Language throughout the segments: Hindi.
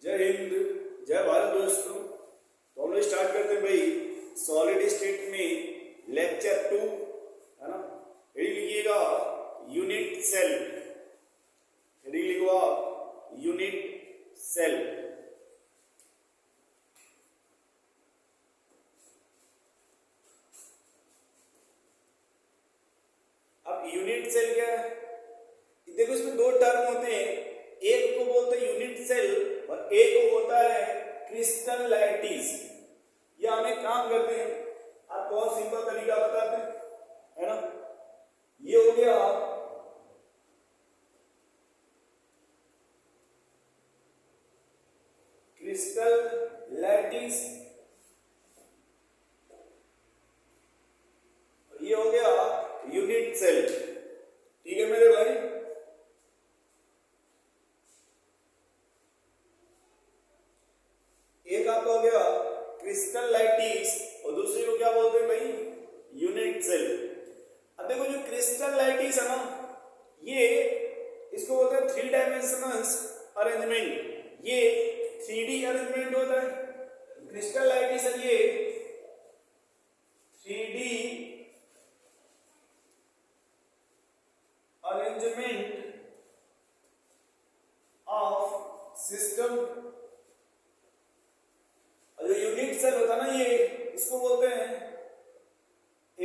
जय हिंद, जय भारत दोस्तों। तो हम लोग स्टार्ट करते हैं भाई सॉलिड स्टेट में लेक्चर 2, है ना। हेडिंग लिखिएगा यूनिट सेल। हेडिंग लिखवा यूनिट सेल। अब यूनिट सेल क्या है? देखो इसमें दो टर्म होते हैं, एक को बोलते हैं यूनिट सेल और एक को होता है क्रिस्टल लैटिस। ये हमें काम करते हैं, आपको बहुत सिंपल तरीका बताते हैं, है ना। ये हो गया क्रिस्टल लैटिस, ये हो गया यूनिट सेल। ठीक है मेरे भाई। एक आपका हो गया क्रिस्टल लैटिस और दूसरे को क्या बोलते हैं भाई? Unit cell. अब देखो जो क्रिस्टल लैटिस है ना, ये इसको बोलते हैं 3 डायमेंशनल अरेंजमेंट। ये 3D अरेंजमेंट होता है। क्रिस्टल लैटिस है ये 3D अरेंजमेंट ऑफ सिस्टम। और जो यूनिट सेल होता है ना, ये इसको बोलते हैं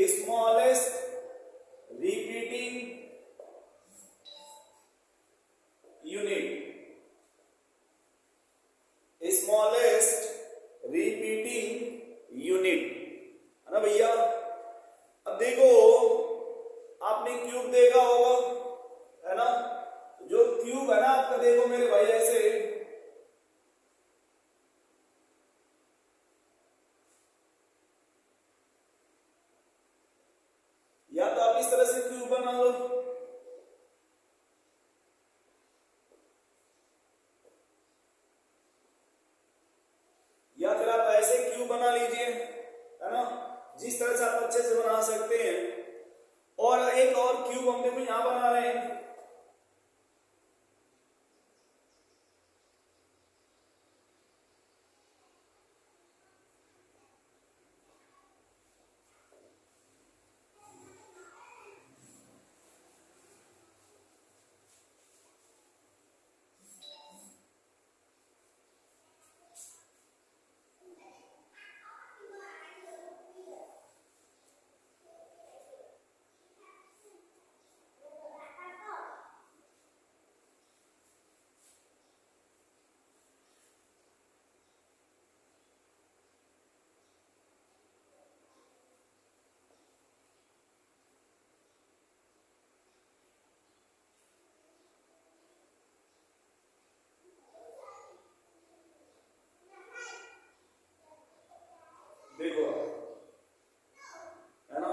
smallest repeating unit. Smallest repeating unit, है ना भैया। अब देखो आपने क्यूब देखा होगा, है ना। जो क्यूब है ना आपका, देखो मेरे भाई ऐसे, या तो आप इस तरह से क्यूब बना लो, या फिर आप ऐसे क्यूब बना लीजिए, है ना। जिस तरह से आप अच्छे से बना सकते हैं। और एक और क्यूब हम देखो यहां बना रहे हैं। देखो है ना,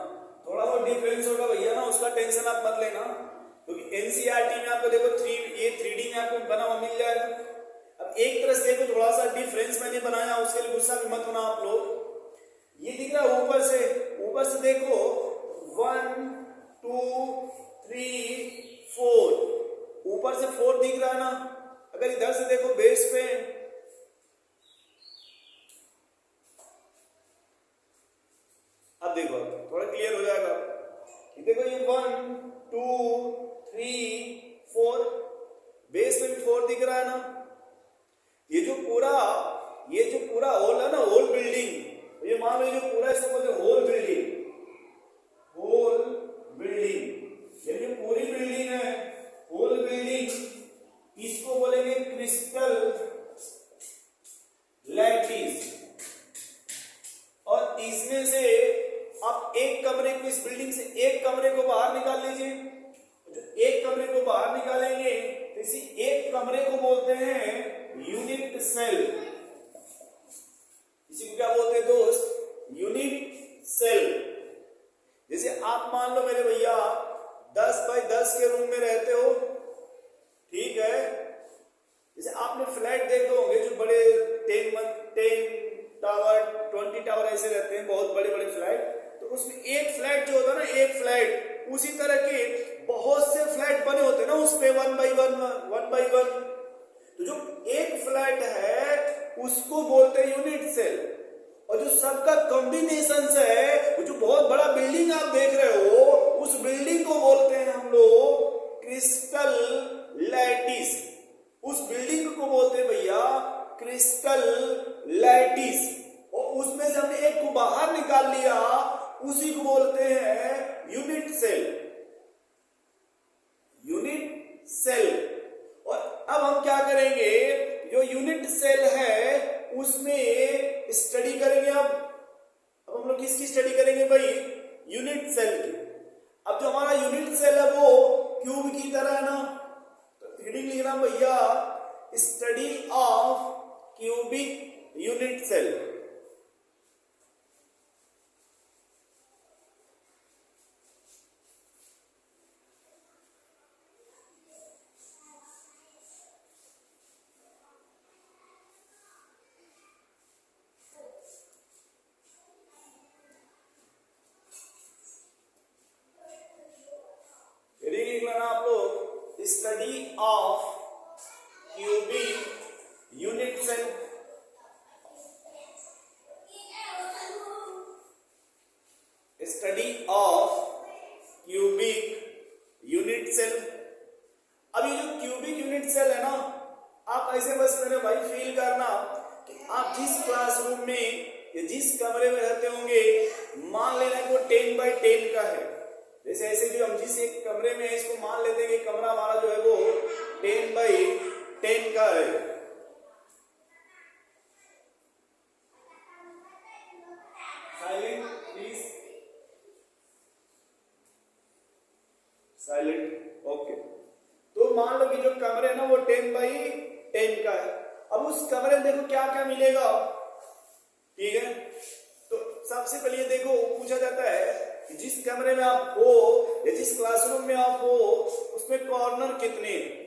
थोड़ा बहुत डिफरेंस होगा भैया ना, उसका टेंशन आप मत लेना, क्योंकि एनसीईआरटी में आपको देखो ये 3D में आपको बना हुआ मिल जाएगा। अब एक तरह से देखो, थोड़ा सा डिफरेंस मैंने बनाया, उसके लिए गुस्सा भी मत होना आप लोग। ये दिख रहा है ऊपर से देखो 1 2 3 4, ऊपर से 4 दिख रहा है ना। अगर इधर से देखो बेस पे, अब देखो थोड़ा क्लियर हो जाएगा। देखो ये 1 2 3 4, बेस में भी 4 दिख रहा है ना। ये जो पूरा होल है ना, होल बिल्डिंग, ये मान लो जो पूरा इसको बोलते हैं होल बिल्डिंग। ये जो पूरी बिल्डिंग है, होल बिल्डिंग, इसको बोलेंगे क्रिस्टल लैटिस। और इसमें से आप एक कमरे को, इस बिल्डिंग से एक कमरे को बाहर निकाल लीजिए। जो एक कमरे को बाहर निकालेंगे तो इसी एक कमरे को बोलते हैं यूनिट सेल। इसी को क्या बोलते हैं दोस्त? Unit cell. जैसे आप मान लो मेरे भैया 10 बाय 10 के रूम में रहते हो, ठीक है। जैसे आपने फ्लैट देखे होंगे जो बड़े 10 टावर 20 टावर ऐसे रहते हैं, बहुत बड़े बड़े फ्लैट। तो उसमें एक फ्लैट जो होता है ना, एक फ्लैट, उसी तरह के बहुत से फ्लैट बने होते हैं ना उस पे, 1 बाय 1। तो जो एक फ्लैट है उसको बोलते हैं यूनिट सेल। और जो सबका कॉम्बिनेशन है, वो जो बहुत बड़ा बिल्डिंग आप देख रहे हो, उस बिल्डिंग को बोलते हैं हम लोग क्रिस्टल लैटिस। उस बिल्डिंग को बोलते हैं भैया क्रिस्टल लैटिस। और उसमें से हमने एक को बाहर निकाल लिया, उसी को बोलते हैं यूनिट सेल। Unit cell. और अब हम क्या करेंगे, जो यूनिट सेल है उसमें स्टडी करेंगे। अब हम लोग किसकी स्टडी करेंगे भाई, यूनिट सेल की। अब जो हमारा यूनिट सेल है वो क्यूब की तरह है ना, तो हेडिंग लिखना भैया study of cubic unit cell. Study of cubic unit cell. Study of cubic unit cell. अब ये जो क्यूबिक यूनिट सेल है ना, आप ऐसे बस मेरे भाई फील करना कि आप जिस क्लासरूम में या जिस कमरे में रहते होंगे, मान लेना कि वो 10 बाई 10 का है। जैसे ऐसे भी हम जिस एक कमरे में है, इसको मान लेते हैं कि कमरा हमारा जो है वो 10 बाई 10 का है। Silent please, silent. ओके, तो मान लो कि जो कमरे है ना वो 10 बाई 10 का है। अब उस कमरे में देखो क्या क्या मिलेगा, ठीक है। तो सबसे पहले ये देखो पूछा जाता है कि जिस कमरे में आप हो या जिस क्लासरूम में आप हो उसमें कॉर्नर कितने हैं।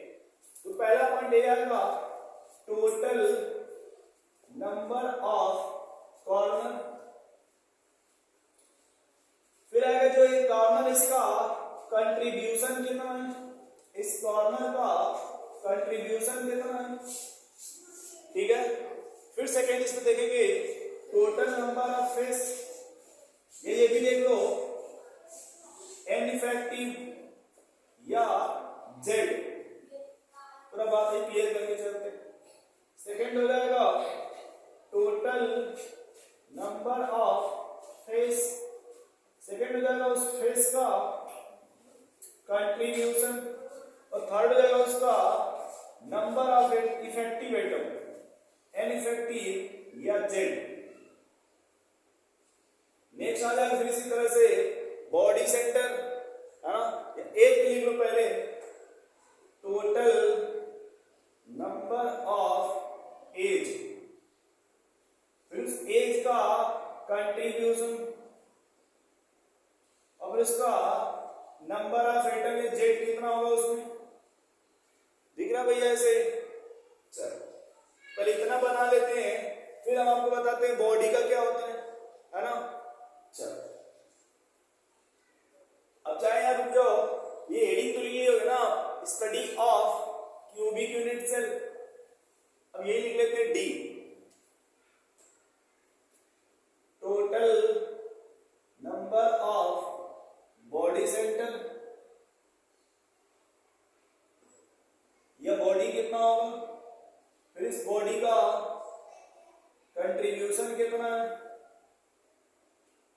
तो पहला पॉइंट ये आएगा टोटल नंबर ऑफ कॉर्नर। फिर आएगा जो ये कॉर्नर, इसका कंट्रीब्यूशन कितना है, इस कॉर्नर का कंट्रीब्यूशन कितना है, ठीक है। फिर सेकेंड इसमें देखेंगे टोटल नंबर ऑफ फेस। ये भी देख लो एन इफेक्टिव या जेड, पूरा बात ही क्लियर करके चलते। सेकेंड हो जाएगा total number of face. Second हो जाएगा उस फेस का कंट्रीब्यूशन। और थर्ड हो जाएगा उसका number of effective atom, an effective या जेड। नेक्स्ट आ जाएगा फिर इसी तरह से बॉडी सेंटर, है ना। एक लिख लो पहले टोटल नंबर ऑफ एज, फिर उस एज का कंट्रीब्यूशन, और फिर उसका नंबर ऑफ एटम या जेड कितना होगा उसमें, दिख रहा भैया ऐसे। चलो पहले इतना बना लेते हैं, फिर हम आपको बताते हैं बॉडी का क्या होता है ना। चलो अब चाहे यार रुक जाओ, ये हेडिंग तो लिखी होगी ना study of cubic unit cell. अब यही लिख लेते हैं D, total number of body center. यह बॉडी कितना होगा, फिर इस बॉडी का कंट्रीब्यूशन कितना है,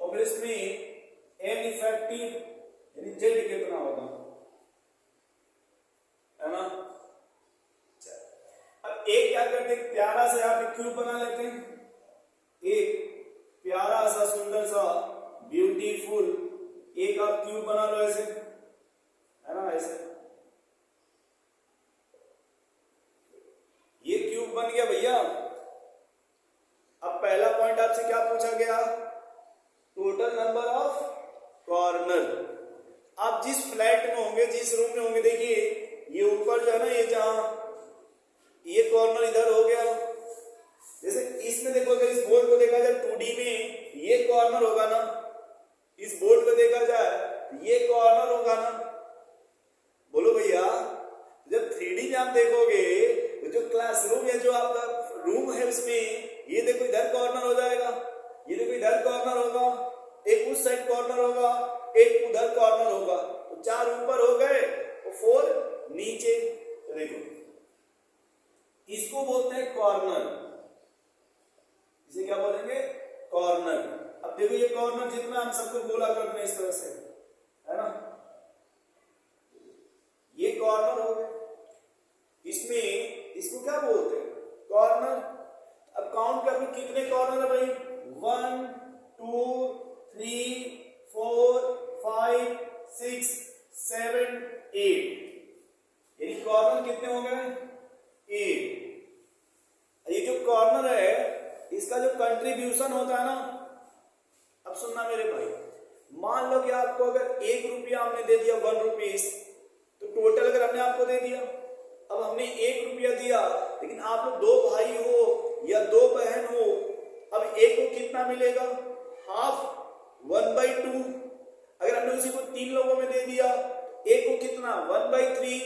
और फिर इसमें एन इफेक्टिव यानी जेड कितना होगा, है ना। अब एक क्या करते हैं, प्यारा सा यहाँ पे क्यूब बना लेते हैं। एक प्यारा सा सुंदर सा ब्यूटीफुल एक आप क्यूब बना लो ऐसे, है ना। ऐसे ये क्यूब बन गया भैया। अब पहला पॉइंट आपसे क्या पूछा गया, टोटल नंबर ऑफ कॉर्नर। आप जिस फ्लैट में होंगे, जिस रूम में होंगे, देखिए ये ऊपर जो है ना, ये जहां ये कॉर्नर इधर हो गया। जैसे इसमें देखो, अगर इस बोर्ड को देखा जाए 2D में ये कॉर्नर होगा ना, इस बोर्ड को देखा जाए ये कॉर्नर होगा ना, बोलो भैया। जब 3D में आप देखोगे तो जो क्लासरूम या जो आपका रूम है इसमें, ये देखो इधर कॉर्नर हो जाएगा, ये देखो इधर कॉर्नर होगा, एक उस साइड कॉर्नर होगा, एक उधर कॉर्नर होगा, तो 4 ऊपर हो गए और 4 नीचे। तो देखो इसको बोलते हैं कॉर्नर, इसे क्या बोलेंगे? कॉर्नर। अब देखो ये कॉर्नर जितना हम सबको गोला करते हैं इस तरह से, है ना, ये कॉर्नर हो गए। इसमें इसको क्या बोलते हैं? कॉर्नर। अब काउंट कर लो कितने कॉर्नर है भाई? 1 2 3 4 5 6 7 8, यानी कॉर्नर कितने हो गए? 8। ये जो कॉर्नर है इसका जो कंट्रीब्यूशन होता है ना, अब सुनना मेरे भाई, मान लो कि आपको अगर 1 रुपया हमने दे दिया, 1 रुपीज, तो टोटल अगर हमने आपको दे दिया, अब हमने 1 रुपया दिया, लेकिन आप लोग 2 भाई हो या 2 बहन हो, अब एक को कितना मिलेगा? हाफ, 1/2। अगर हमने उसी को 3 लोगों में दे दिया, एक को कितना? 1/3।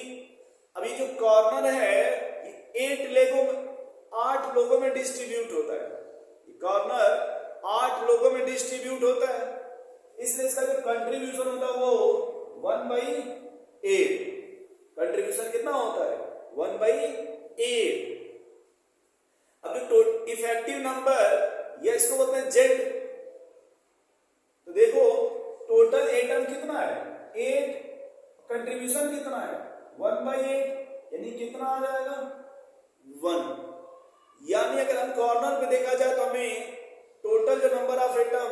अब ये जो कॉर्नर है ये 8 लोगों में डिस्ट्रीब्यूट होता है, कॉर्नर 8 लोगों में डिस्ट्रीब्यूट होता है, इसलिए इसका जो कंट्रीब्यूशन होता है वो 1/8। कंट्रीब्यूशन कितना होता है? 1/8। अब जो इफेक्टिव नंबर, या इसको बोलते हैं जेड, तो देखो टोटल एटम कितना है? 8, कंट्रीब्यूशन कितना है? 1/8, यानी कितना आ जाएगा? 1। यानी अगर हम कॉर्नर पे देखा जाए तो हमें टोटल जो नंबर ऑफ एटम,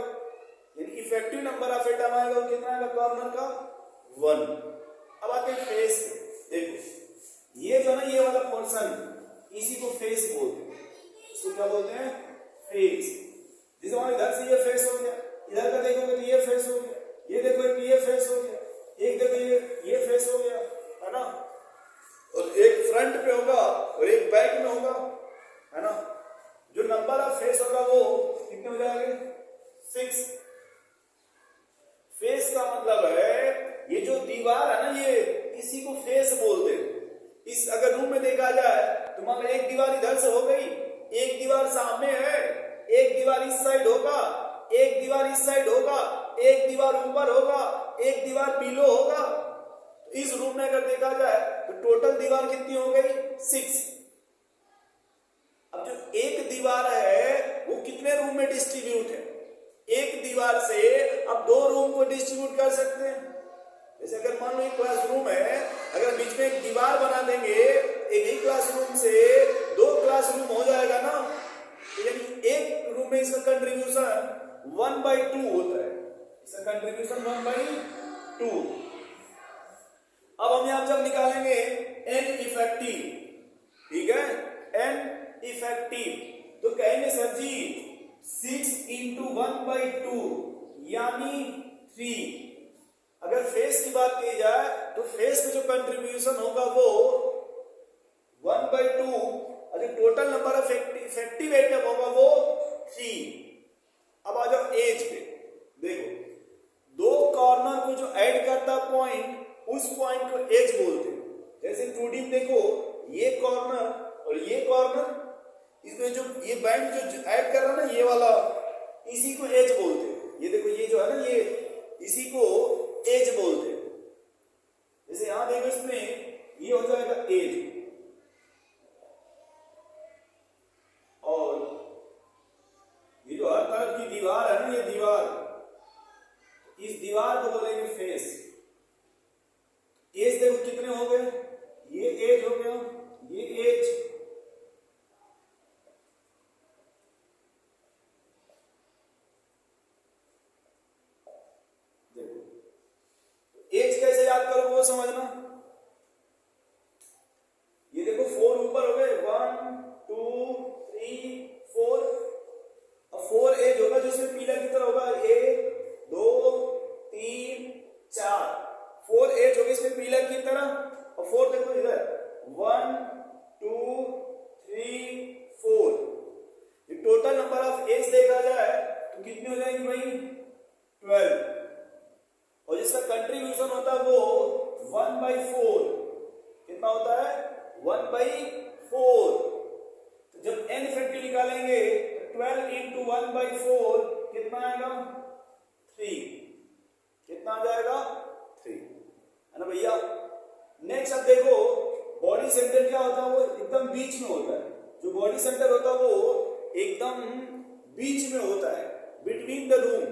यानी इफेक्टिव नंबर ऑफ एटम आएगा वो कितना आएगा कॉर्नर का? 1। अब आते हैं फेस पे। देखो ये जो है ना, ये वाला पोर्शन, इसी को फेस बोलते हैं। इसको क्या बोलते हैं? फेस। जैसे वहां इधर से ये फेस हो गया, इधर का देखोगे तो ये फेस हो गया, ये देखो ये फेस हो गया, एक देखो ये फेस हो गया, है ना, और एक फ्रंट पे होगा और एक बैक में होगा, है ना। जो नंबर ऑफ फेस होगा वो कितने हो जाएंगे? 6। फेस का मतलब है ये जो दीवार है ना, ये इसी को फेस बोलते हैं। इस अगर रूम में देखा जाए तो मान लो एक दीवार इधर से हो गई, एक दीवार सामने है, एक दीवार इस साइड होगा, एक दीवार इस साइड होगा, एक दीवार ऊपर होगा, एक दीवार बिलो होगा। इस रूम में अगर देखा जाए तो टोटल दीवार कितनी हो गई? 6। अब जो एक दीवार है वो कितने रूम में डिस्ट्रीब्यूट है? एक दीवार से अब 2 रूम को डिस्ट्रीब्यूट कर सकते हैं। जैसे अगर मान लो एक क्लासरूम है, अगर बीच में एक दीवार बना देंगे, एक ही क्लासरूम से 2 क्लासरूम हो जाएगा ना, तो यानी एक रूम में इसका कंट्रीब्यूशन 1/2 होता है, इसका कंट्रीब्यूशन 1/2। अब हम यहां जब निकालेंगे एन इफेक्टिव, ठीक है, एन इफेक्टिव, तो कहेंगे सर जी 6 × 1/2 यानी 3। अगर फेस की बात की जाए तो फेस में जो कंट्रीब्यूशन होगा वो 1/2, और जो total number of effective atom होगा वो 3। अब आ जाओ एज पे। देखो 2 कॉर्नर को जो ऐड करता पॉइंट, उस पॉइंट को एज बोलते हैं। जैसे 2D में देखो ये कॉर्नर और ये कॉर्नर, इसमें जो ये बैंड जो ऐड कर रहा है ना, ये वाला, इसी को एज बोलते हैं। ये देखो ये जो है ना, ये इसी को एज बोलते हैं। जैसे यहां देखो इसमें ये हो जाएगा एज, और ये जो हर तरफ की दीवार है ना, ये दीवार, इस दीवार को बोलेंगे फेस। एज देखो कितने हो गए? ये एज हो गया, ये एज, एज कैसे याद करो वो समझना। बीच में होता है, जो बॉडी सेंटर होता है वो एकदम बीच में होता है, बिटवीन द रूम।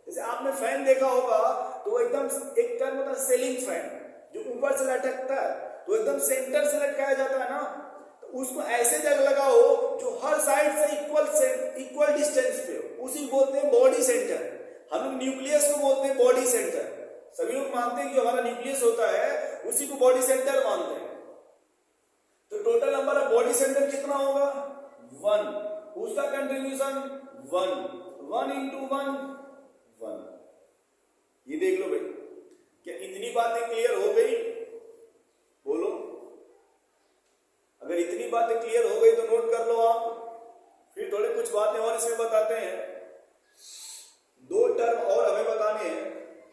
जैसे आपने फैन देखा होगा तो वो एकदम एक टर्म होता है सीलिंग फैन, जो ऊपर से लटकता है तो एकदम सेंटर से लटकाया जाता है ना, तो उसको ऐसे जगह लगाओ जो हर साइड से इक्वल डिस्टेंस पे हो, उसी को बोलते हैं बॉडी सेंटर। हम लोग न्यूक्लियस को बोलते हैं बॉडी सेंटर। सभी लोग मानते हैं कि हमारा न्यूक्लियस होता है उसी को बॉडी सेंटर मानते हैं। तो total number of body centre कितना होगा? 1। उसका कंट्रीब्यूशन 1 इंटू 1। ये देख लो भाई, क्या इतनी बातें क्लियर हो गई? बोलो, अगर इतनी बातें क्लियर हो गई तो नोट कर लो आप। फिर थोड़े कुछ बातें और इसमें बताते हैं। 2 टर्म और हमें बताने हैं,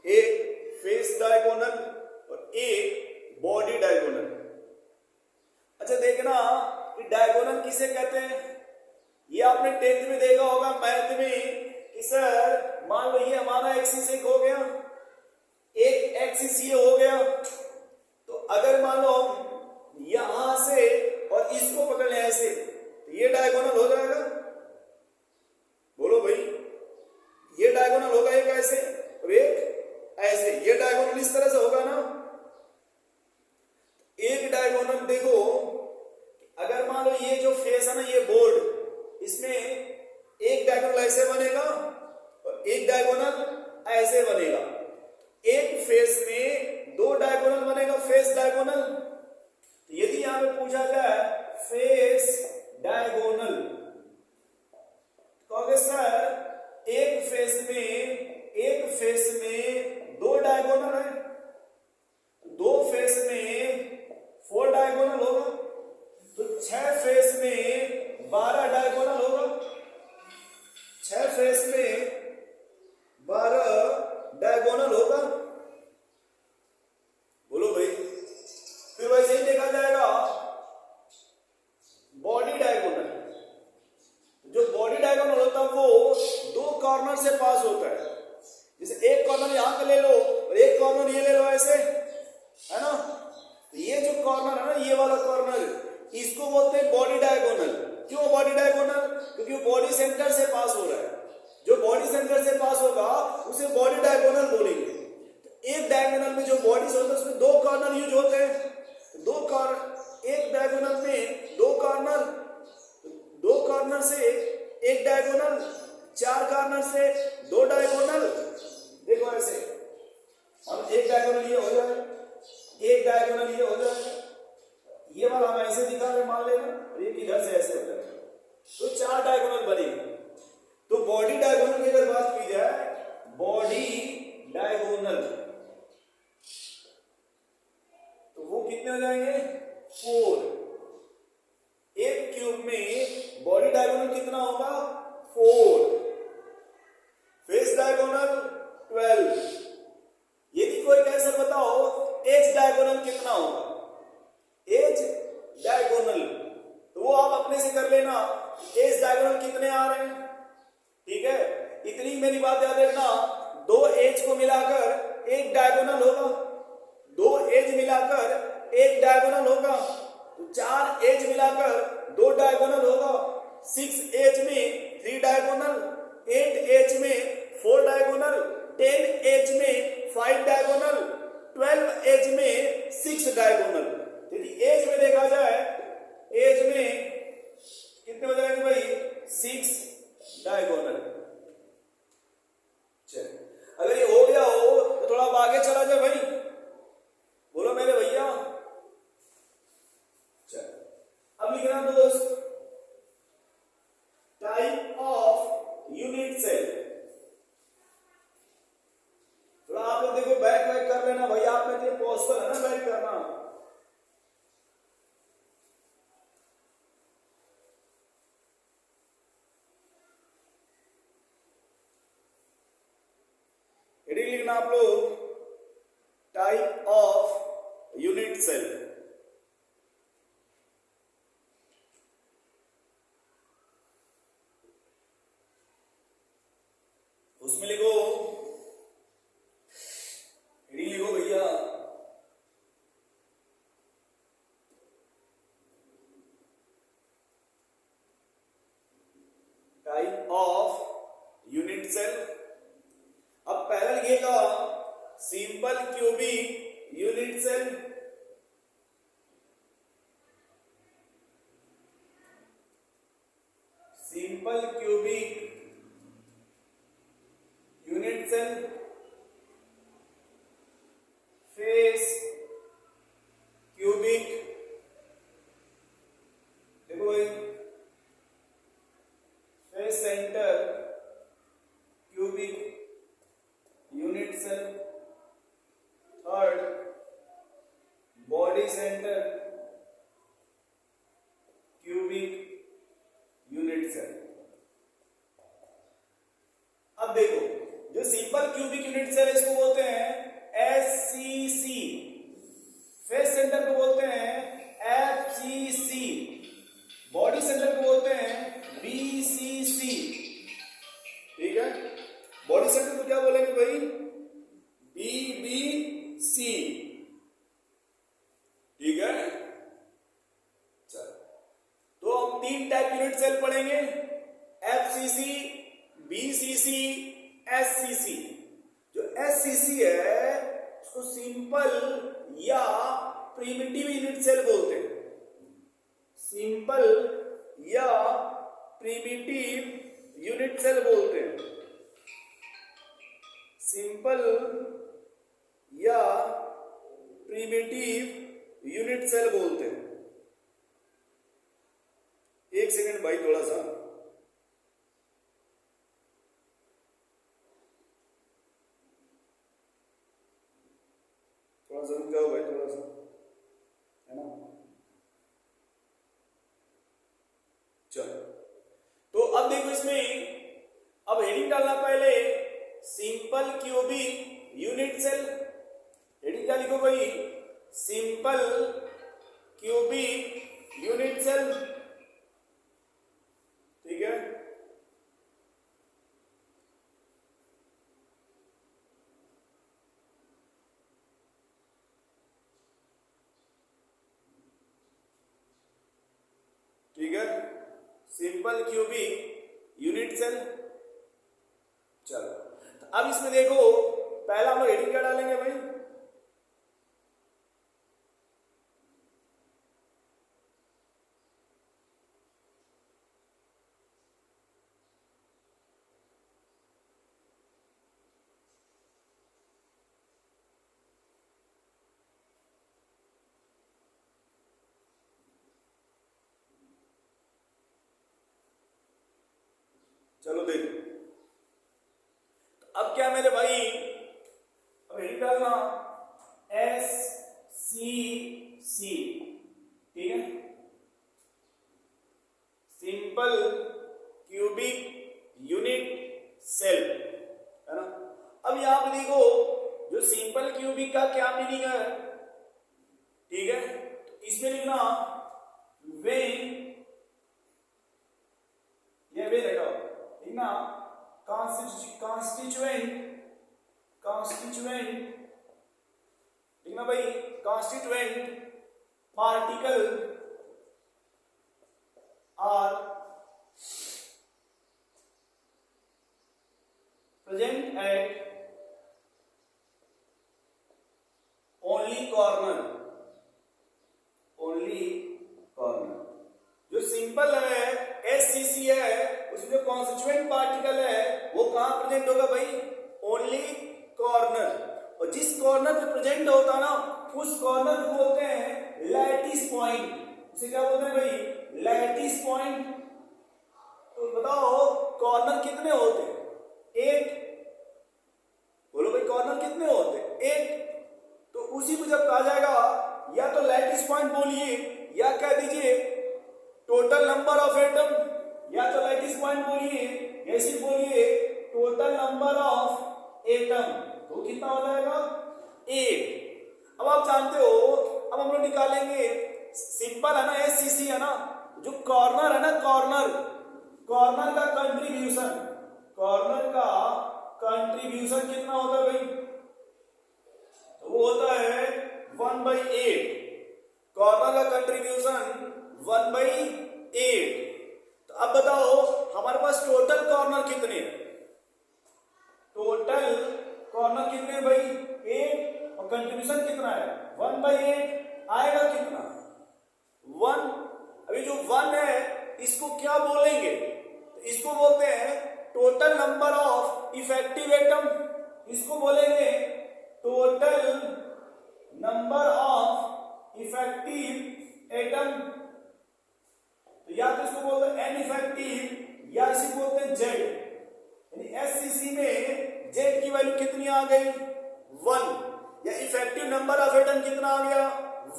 एक फेस डायगोनल और एक बॉडी डायगोनल। अच्छा देखना कि डायगोनल किसे कहते हैं। ये आपने 10th में देखा होगा मैथ में कि सर मान लो ये हमारा एक्सिस एक हो गया, एक एक्सिस ये हो गया, तो अगर मान लो हम यहां से और इसको पकड़ लें ऐसे, तो ये डायगोनल हो जाएगा। बोलो भाई, ये डायगोनल होगा एक ऐसे और एक ऐसे, ये डायगोनल इस तरह से होगा ना। एक डायगोनल देखो, अगर मान लो ये जो फेस है ना, ये बोर्ड, इसमें एक डायगोनल ऐसे बनेगा और एक डायगोनल ऐसे बनेगा। एक फेस में 2 डायगोनल बनेगा, फेस डायगोनल। यदि यहां पे पूछा जाए फेस डायगोनल, कहोगे सर एक फेस में 2 डायगोनल है, 2 फेस में 4 डायगोनल होगा, तो 6 फेस में 12 डायगोनल होगा। 6 फेस में 12 डायगोनल होगा। बोलो भाई, फिर वैसे ही देखा जाएगा बॉडी डायगोनल। जो बॉडी डायगोनल होता है वो 2 कॉर्नर से पास होता है। जैसे एक कॉर्नर यहां पे ले लो और एक कॉर्नर ये ले लो, ऐसे है ना। तो ये जो कॉर्नर है ना, ये वाला कॉर्नर, इसको बोलते हैं बॉडी डायगोनल। क्यों बॉडी डायगोनल? क्योंकि वो बॉडी सेंटर से पास हो रहा है। जो बॉडी सेंटर से पास होगा उसे बॉडी डायगोनल बोलेंगे। तो एक डायगोनल में जो बॉडीज होते हैं उसमें 2 कॉर्नर यूज होते हैं। एक डायगोनल में 2 कॉर्नर से एक डायगोनल, 4 कॉर्नर से 2 डायगोनल। देखो ऐसे, अब एक डायगोनल ये हो जाए, एक डायगोनल ये हो जाए, ये वाला हम ऐसे दिखा रहे मान लेना, और एक इधर से ऐसे हो जाए, तो 4 डायगोनल बनेंगे। तो बॉडी डायगोनल की अगर बात की जाए, बॉडी डायगोनल, तो वो कितने हो जाएंगे? 4। एक क्यूब में बॉडी डायगोनल कितना होगा? 4। Face diagonal 12। यदि कोई कैसे बताओ एज डायगोनल कितना होगा? एज डायगोनल, तो वो आप अपने से कर लेना, एज डायगोनल कितने आ रहे हैं। ठीक है, इतनी मेरी बात याद रखना, 2 एज को मिलाकर एक डायगोनल होगा, 2 एज मिलाकर एक डायगोनल होगा, तो 4 एज मिलाकर 2 डायगोनल होगा, 6 एज में 3 डायगोनल, 8 एज में 4 डायगोनल, 10 एज में 5 डायगोनल, 12 एज में 6 डायगोनल। यदि एज में देखा जाए, एज में कितने हो जाएंगे भाई? 6 डायगोनल। चलिए, अगर ये हो गया हो तो थोड़ा आगे चला जाए भाई, बोलो मेरे भैया। चलिए, अब लिखना दोस्त, टाइप ऑफ यूनिट सेल। थोड़ा आप लोग देखो बैक कर लेना भाई, आप में तो पॉसिबल है ना बैक करना। लिखना आप लोग, टाइप ऑफ यूनिट सेल। उसमें लिखो, हेडिंग लिखो भैया, सेल। अब पहला लिखिएगा simple cubic unit cell. Simple cubic unit cell. Face cubic, देखो भाई, face center cubic unit cell. Third body center cubic unit cell. अब देखो, जो सिंपल क्यूबिक यूनिट सेल है इसको बोलते हैं SCC, फेस सेंटर को बोलते हैं FCC, बॉडी सेंटर को बोलते हैं BCC। ठीक है, बॉडी सेंटर को क्या बोलेंगे भाई? BBC। ठीक है, चलो तो हम 3 टाइप यूनिट सेल पढ़ेंगे, FCC, BCC, SCC। जो SCC है उसको सिंपल या प्रिमिटिव यूनिट सेल बोलते हैं। सिंपल या प्रिमिटिव यूनिट सेल बोलते हैं। सिंपल या प्रिमिटिव यूनिट सेल बोलते हैं। एक सेकंड भाई, थोड़ा सा रुक जाओ भाई, थोड़ा सा, है ना। चलो, तो अब देखो इसमें, अब हेडिंग डालना पहले सिंपल क्यूबिक यूनिट सेल। हेडिंग क्या लिखो भाई? Simple cubic unit cell. ठीक है, ठीक है, सिंपल क्यूबिक यूनिट सेल। चलो, तो अब इसमें देखो, पहला हम लोग हेडिंग क्या डालेंगे भाई? चलो देखो, अब क्या मेरे भाई, अब हेडिंग डालना SCC। ठीक है, सिंपल क्यूबिक यूनिट सेल, है ना। अब यहां पे देखो, जो सिंपल क्यूबिक का क्या मीनिंग है? ठीक है, तो इसमें लिखना व्हेन, ये वे रखा लिखना constituent लिखना भाई, constituent particle are present at only corner। जो सिंपल है SCC है, उसमें जो कॉन्स्टिट्यूएंट पार्टिकल है वो कहां प्रेजेंट होगा भाई? Only corner. और जिस कॉर्नर पे प्रेजेंट होता ना, उस कॉर्नर को बोलते हैं लैटिस पॉइंट। उसे क्या बोलते हैं भाई? Lattice point. तो बताओ कॉर्नर कितने होते हैं? 8। बोलो भाई, कॉर्नर कितने होते हैं? 8। तो उसी को जब कहा जाएगा, या तो लैटिस पॉइंट बोलिए, या कह दीजिए टोटल नंबर ऑफ एटम, या तो लैटिस पॉइंट बोलिए, या सिर्फ बोलिए टोटल नंबर ऑफ एटम। तो कितना हो जाएगा? 8। अब आप जानते हो, अब हम लोग निकालेंगे, सिंपल है ना, SCC है ना, जो कॉर्नर है ना, कॉर्नर का कंट्रीब्यूशन कितना होता है भाई? तो वो होता है 1/8। कॉर्नर का कंट्रीब्यूशन 1/8। तो अब बताओ हमारे पास टोटल कॉर्नर कितने हैं? इसको क्या बोलेंगे? तो इसको बोलते हैं total number of effective atom. इसको बोलेंगे total number of effective atom. तो या तो इसको बोलते हैं एन इफेक्टिव या इसी बोलते हैं जेड। यानी एससीसी में जेड की वैल्यू कितनी आ गई? 1। या इफेक्टिव नंबर ऑफ एटम कितना आ गया?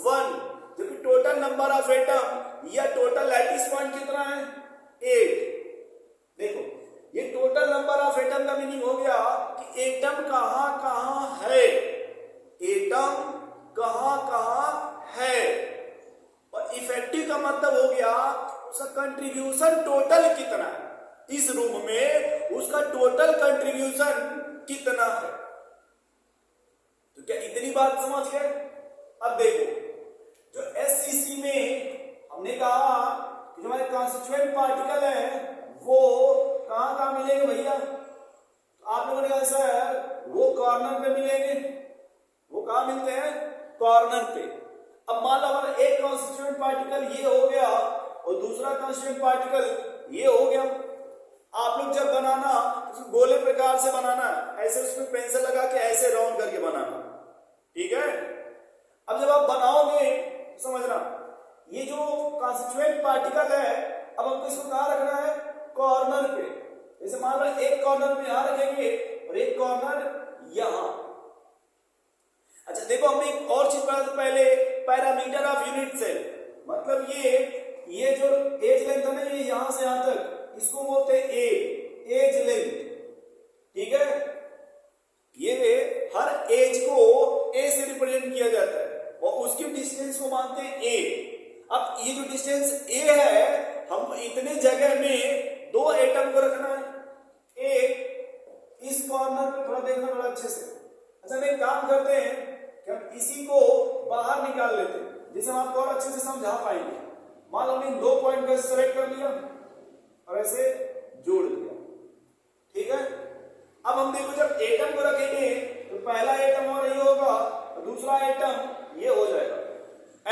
1। जबकि टोटल नंबर ऑफ एटम या टोटल लैटिस पॉइंट कितना है? 8। देखो ये टोटल नंबर ऑफ एटम का मीनिंग हो गया कि एटम कहां कहां है, एटम कहां कहां है। और इफेक्टिव का मतलब हो गया उसका कंट्रीब्यूशन टोटल कितना है, इस रूम में उसका टोटल कंट्रीब्यूशन कितना है। तो क्या इतनी बात समझ गए? अब देखो जो एससीसी में हमने कहा कि जो हमारे कॉन्स्टिट्यूएंट पार्टिकल है वो कहां कहां मिलेंगे भैया? तो आप लोगों ने कहा सर वो कॉर्नर पे मिलेंगे। वो कहां मिलते हैं? कॉर्नर पे। अब मान लो हमारा एक कॉन्स्टिट्यूएंट पार्टिकल ये हो गया और दूसरा कॉन्स्टिट्यूएंट पार्टिकल ये हो गया। आप लोग जब बनाना उसको गोले प्रकार से बनाना है, ऐसे उसमें पेंसिल लगा के ऐसे राउंड करके बनाना, ठीक है। अब जब आप बनाओगे समझना ये जो कॉन्स्टिट्यूएंट पार्टिकल है अब हमको इसको कहां रखना है? कॉर्नर पे। जैसे मान लो एक कॉर्नर पे यहां रखेंगे और एक कॉर्नर यहां। अच्छा देखो हमने एक और चीज पढ़ा था पहले, पैरामीटर ऑफ यूनिट सेल। मतलब ये जो एज लेंथ है ना ये यहां से यहां तक इसको बोलते हैं एज लेंथ, ठीक है। ये हर एज को ए से रिप्रेजेंट किया जाता है और उसकी डिस्टेंस को मानते हैं ए। अब ये जो डिस्टेंस ए है हम इतने जगह में दो एटम को रखना है। एक इस कॉर्नर पे थोड़ा देखना थोड़ा अच्छे से। अच्छा हम एक काम करते हैं कि हम इसी को बाहर निकाल लेते हैं जिसे हम आपको और अच्छे से समझा पाएंगे। मान लो हमने इन 2 पॉइंट को सेलेक्ट कर लिया और ऐसे जोड़ दिया, ठीक है। अब हम देखो जब एटम को रखेंगे तो पहला एटम और ये होगा और दूसरा एटम ये हो जाएगा।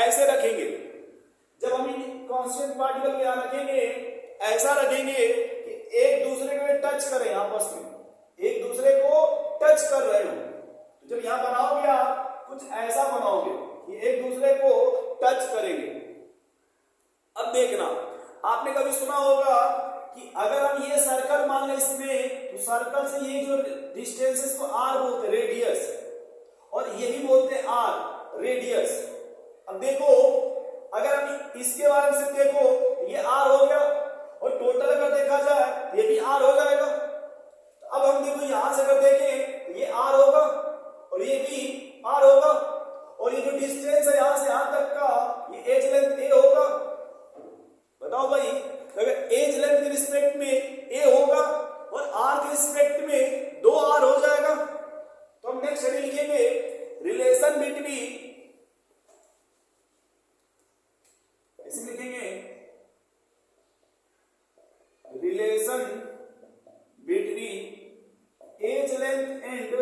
ऐसे रखेंगे। जब हम इन कांस्टेंट पार्टिकल को यहां रखेंगे ऐसा रखेंगे कि एक दूसरे को टच करें, आपस में एक दूसरे को टच कर रहे हो। तो जब यहां बनाओगे आप कुछ ऐसा बनाओगे कि एक दूसरे को टच करेंगे। अब देखना आपने कभी सुना होगा कि अगर हम ये सर्कल मान लें इसमें तो सर्कल से ये जो डिस्टेंस इसको आर बोलते हैं, रेडियस, और यही बोलते हैं आर, रेडियस। अब देखो अगर हम इसके बारे में सिर्फ देखो ये आर हो गया और टोटल अगर देखा जाए ये भी आर हो जाएगा। तो अब हम देखो यहां से अगर देखें तो ये आर होगा और ये भी आर होगा और ये जो डिस्टेंस है यहां से यहां तक का ये एज लेंथ ए होगा। बताओ भाई अगर एज लेंथ के रिस्पेक्ट में ए होगा और आर के रिस्पेक्ट में 2r हो जाएगा तो हम नेक्स्ट लिखेंगे रिलेशन बिटवीन, ऐसे लिखेंगे relation between edge length and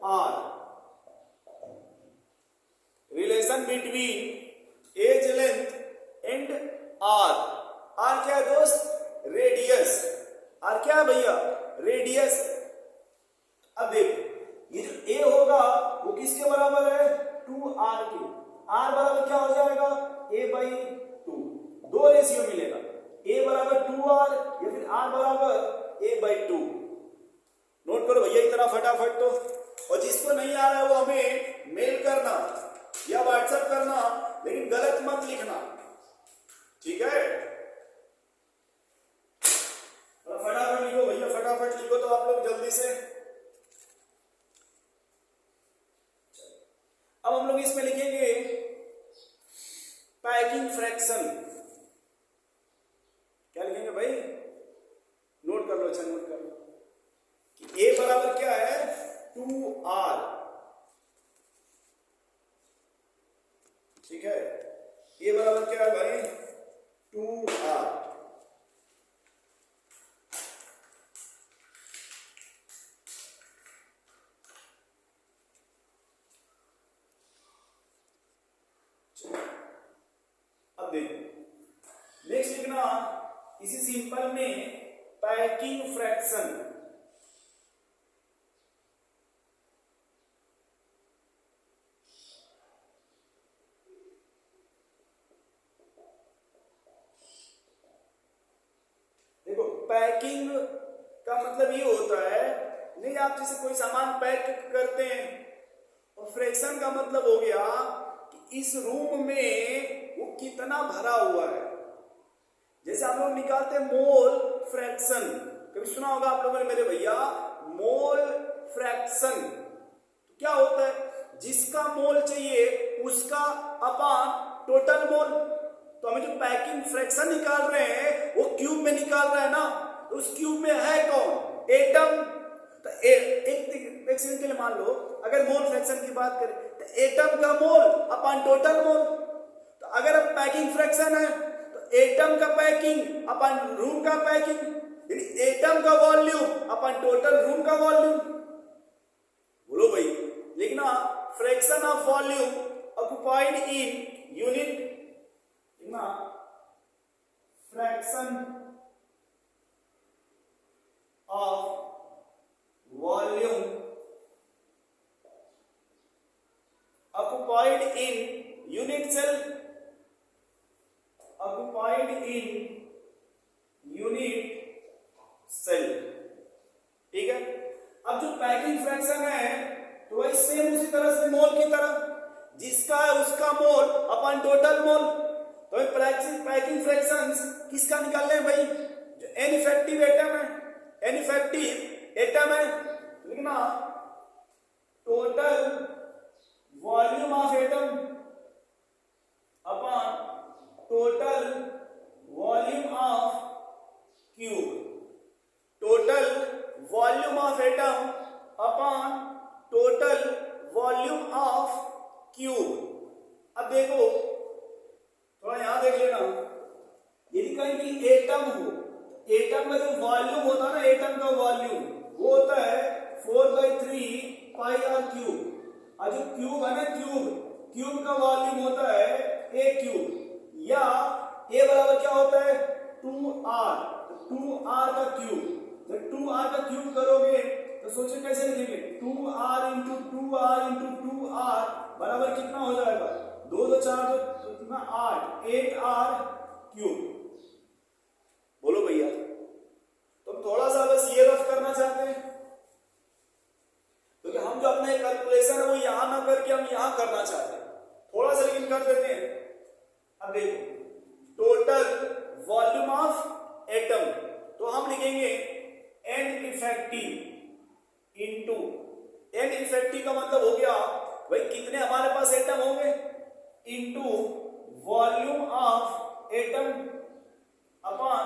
R. Relation between edge length and R. R क्या है दोस्त? रेडियस। आर क्या है भैया? रेडियस। अब देखो ये जो ए होगा वो किसके बराबर है? 2r के। r बराबर क्या हो जाएगा? a/2। दो रेशियो मिलेगा, a बराबर 2r या फिर r बराबर a/2। नोट करो भैया इतना फटाफट तो। और जिसको नहीं आ रहा है वो हमें मेल करना या व्हाट्सएप करना, लेकिन गलत मत लिखना, ठीक है। फटाफट लिखो भैया, फटाफट लिखो तो आप लोग जल्दी से। अब हम लोग इसमें लिखेंगे पैकिंग फ्रैक्शन। क्या लिखेंगे भाई? नोट कर लो, अच्छा नोट कर लो कि ए बराबर क्या है? 2r, ठीक है। ए बराबर क्या है भाई? 2r। अब देखो नेक्स्ट लिखना इसी सिंपल में पैकिंग फ्रैक्शन, देखो पैकिंग का मतलब ये होता है, नहीं आप जैसे कोई सामान पैक करते हैं, और फ्रैक्शन का मतलब हो गया कि इस रूम में वो कितना भरा हुआ है। जैसे हम लोग निकालते हैं मोल फ्रैक्शन, कभी सुना होगा आप लोगों ने मेरे भैया, मोल फ्रैक्शन क्या होता है? जिसका मोल चाहिए उसका अपान टोटल मोल। तो हमें जो पैकिंग फ्रैक्शन निकाल रहे हैं वो क्यूब में निकाल रहे हैं ना, तो उस क्यूब में है कौन? एटम। तो एक सेकंड के लिए मान लो अगर मोल फ्रैक्शन की बात करें तो एटम का मोल अपान टोटल मोल। तो अगर अब पैकिंग फ्रैक्शन है तो एटम का पैकिंग अपान रूम का पैकिंग, यानी एटम का वॉल्यूम अपान टोटल रूम का वॉल्यूम। बोलो भाई, लिखना fraction of volume occupied in unit, लिखना fraction of volume occupied in unit cell, occupied in unit cell। ठीक है, अब जो पैकिंग फ्रैक्शन है तो वही सेम उसी तरह से मोल की तरह, जिसका है उसका मोल अपन टोटल मोल। तो पैकिंग फ्रैक्शंस किसका निकाल रहे हैं भाई? जो एन इफेक्टिव एटम है, एन इफेक्टिव एटम है, लिखना total volume of atom upon total volume of cube, total volume of atom upon total volume of cube. अब देखो थोड़ा यहां देख लेना, यदि कहीं की एटम हो, एटम का जो वॉल्यूम होता है ना, एटम का वॉल्यूम वो होता है 4/3 पाई आर क्यूब। और जो क्यूब है ना, क्यूब का वॉल्यूम होता है ए क्यूब, या ए बराबर क्या होता है 2r, 2r का क्यूब। जब 2r का क्यूब करोगे तो सोचो कैसे लिखेंगे, 2r into 2r into 2r बराबर कितना हो जाएगा? 2 2 4 तो कितना 8, 8r क्यूब। बोलो भैया, तो थोड़ा सा बस ये रफ करना चाहते हैं, क्योंकि हम जो अपने कैलकुलेशन है वो यहां ना करके हम यहां करना चाहते हैं, थोड़ा सा लेकिन कर देते हैं। अब देखो टोटल वॉल्यूम ऑफ एटम, तो हम लिखेंगे an effective into, an effective का मतलब हो गया भाई कितने हमारे पास एटम होंगे, into volume of atom upon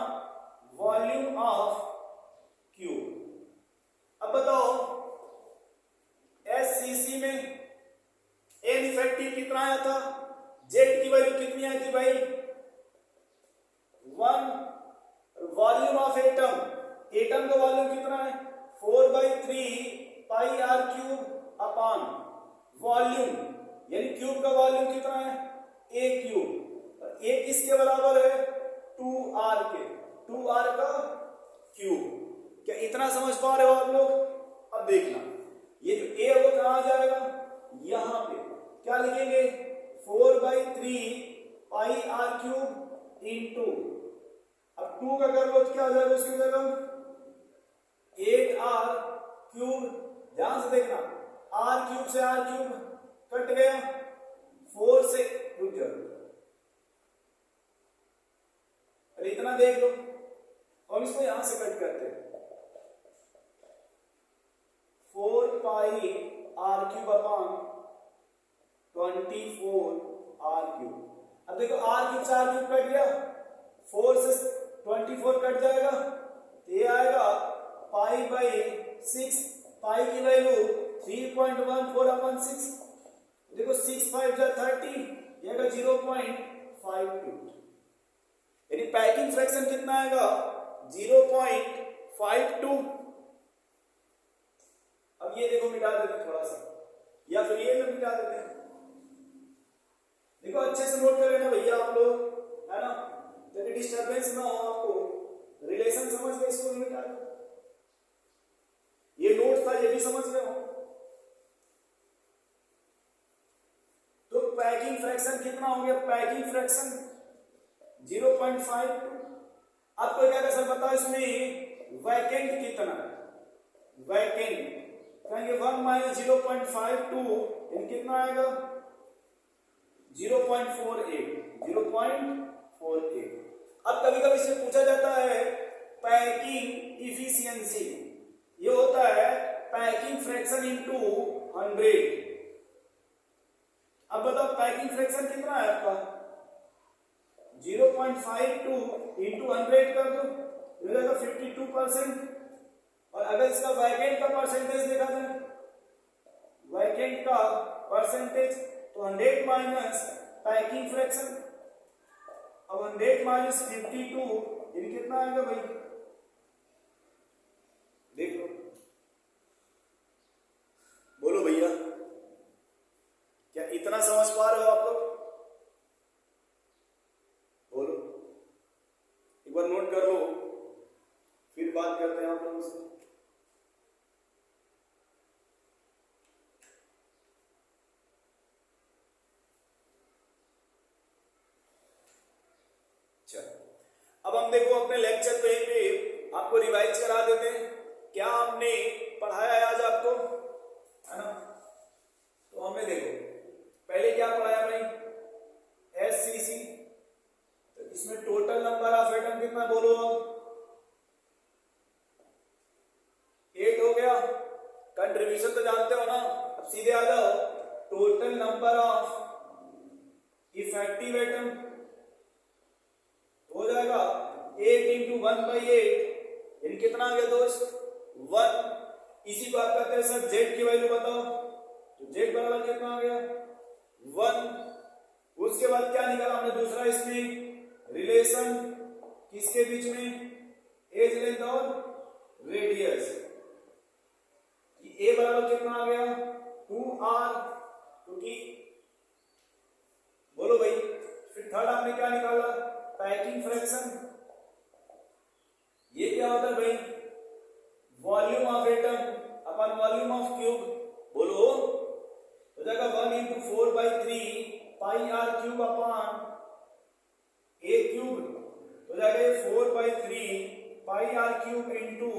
volume of cube. अब बताओ एससीसी में एन इफेक्टिव कितना आया था, जेड की वैल्यू कितनी आई थी भाई 1। वॉल्यूम ऑफ एटम, एटम का वॉल्यूम कितना है 4/3 pi r cube upon volume, यानी क्यूब का वॉल्यूम कितना है ए क्यूब। ए किसके बराबर है 2r के, 2r का क्यूब। क्या इतना समझ पा रहे हो आप लोग? अब देखना ये जो ए वो कहां जाएगा, यहां पे क्या लिखेंगे 4/3 पाई आर क्यूब इंटू, अब 2 का कर लो तो क्या हो जाएगा उसकी जगह 8r क्यूब। ध्यान से देखना, आर क्यूब से आर क्यूब कट गया, 4 से रुक जाओ, अरे इतना देख लो, और इसको यहां से कट करते हैं 4 pi r cube upon 24 r cube. अब देखो आर क्यूब से आर क्यूब कट गया, 4 से 24 कट जाएगा, ये आएगा पाई/6, पाई की वैल्यू 3.14 अपॉन 6। देखो 6 5 30, ये आएगा 0.52, यानी पैकिंग फ्रैक्शन कितना आएगा 0.52। अब ये देखो मिटा देते हैं थोड़ा सा, या फिर ये मिटा देते हैं। देखो अच्छे से नोट कर लेना भैया आप लोग, है ना, ताकि डिस्टर्बेंस ना हो आपको। गए इसको लिमिट आ गया। ये नोट था, ये भी समझ गए हो। तो पैकिंग फ्रैक्शन कितना हो गया? Packing fraction 0.5। आपको क्या सर बताओ इसमें वैकेंट कितना है? वैकेंट कहेंगे 1 माइनस 0.52 इन कितना आएगा? 0.48। 0.48। अब कभी कभी इससे पूछा जाता है पैकिंग इफिशियंसी, ये होता है पैकिंग फ्रैक्शन इनटू 100। अब बताओ पैकिंग फ्रैक्शन कितना है आपका? 0.52 इंटू 100 कर दो, मिलेगा 52%। और अगर इसका वैकेंट का परसेंटेज देखा जाए, वैकेंट का परसेंटेज, तो 100 माइनस पैकिंग फ्रैक्शन, अब 100 माइनस 52 इन कितना आएगा भाई? देख लो, बोलो भैया, क्या इतना समझ पा रहे हो आप लोग? बोलो, एक बार नोट कर लो, फिर बात करते हैं आप लोगों से। अब हम देखो अपने लेक्चर पे आपको रिवाइज करा देते हैं, क्या हमने पढ़ाया है आज आपको, है ना? तो हमने देखो पहले क्या पढ़ाया भाई? एससीसी। तो इसमें टोटल नंबर ऑफ एटम कितना बोलो? अब 8 हो गया। कंट्रीब्यूशन तो जानते हो ना, अब सीधे आ जाओ, total number of effective atom हो जाएगा 8 इंटू 1/8 इन कितना आ गया दोस्त? 1। इसी को आप कहते हैं सर जेड की वैल्यू बताओ, तो जेड बराबर कितना आ गया? 1। उसके बाद क्या निकाला हमने दूसरा इसमें रिलेशन, किसके बीच में? एज लेंथ और रेडियस। ए बराबर कितना आ गया? 2r, क्योंकि बोलो भाई। फिर थर्ड आपने क्या निकाला? Packing fraction. ये क्या होता है भाई? Volume of atom upon volume of cube. बोलो, हो जाएगा 1 into 4/3 pi r cube upon a cube. हो जाएगा 4/3 pi r cube into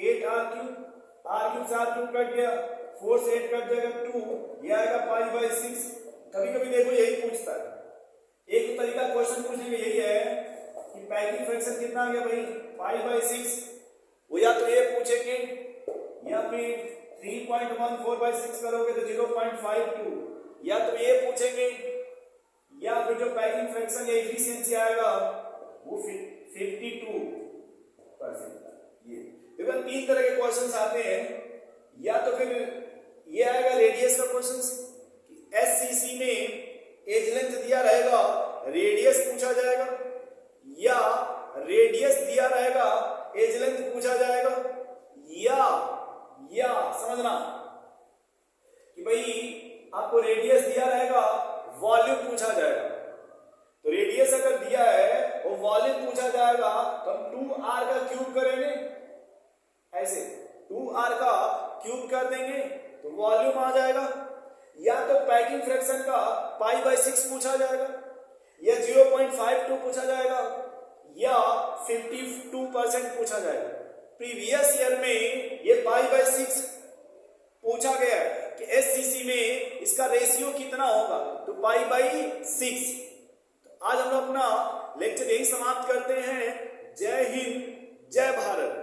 8r cube. R cube से आर क्यूब कट गया, 4 से 8 कट जाएगा 2, यह आएगा पाई/6। कभी कभी देखो यही पूछता है, एक तो तरीका क्वेश्चन पूछने का यही है कि पैकिंग फ्रैक्शन कितना आ गया भाई? पाई/6। वो या तो ये पूछेंगे या फिर 3.14/6 करोगे तो 0.52, या तो ये पूछेंगे या फिर जो पैकिंग फ्रैक्शन या एफिशिएंसी आएगा वो 52%। ये देखो 3 तरह के क्वेश्चंस आते हैं, या तो फिर ये आएगा रेडियस का क्वेश्चन, एससीसी में एज लेंथ दिया रहेगा, रेडियस पूछा जाएगा, या रेडियस दिया रहेगा, एज लेंथ पूछा जाएगा, या समझना कि भाई आपको रेडियस दिया रहेगा, वॉल्यूम पूछा जाएगा। तो रेडियस अगर दिया है और वॉल्यूम पूछा जाएगा तो हम 2r का क्यूब करेंगे, ऐसे 2r का क्यूब कर देंगे तो वॉल्यूम आ जाएगा। या तो पैकिंग फ्रैक्शन का पाई/6 पूछा जाएगा, या 0.52 पूछा जाएगा, या 52% पूछा जाएगा। प्रीवियस ईयर में ये पाई/6 पूछा गया है कि एससीसी में इसका रेशियो कितना होगा, तो पाई/6। तो आज हम लोग अपना लेक्चर यही समाप्त करते हैं। जय हिंद, जय भारत।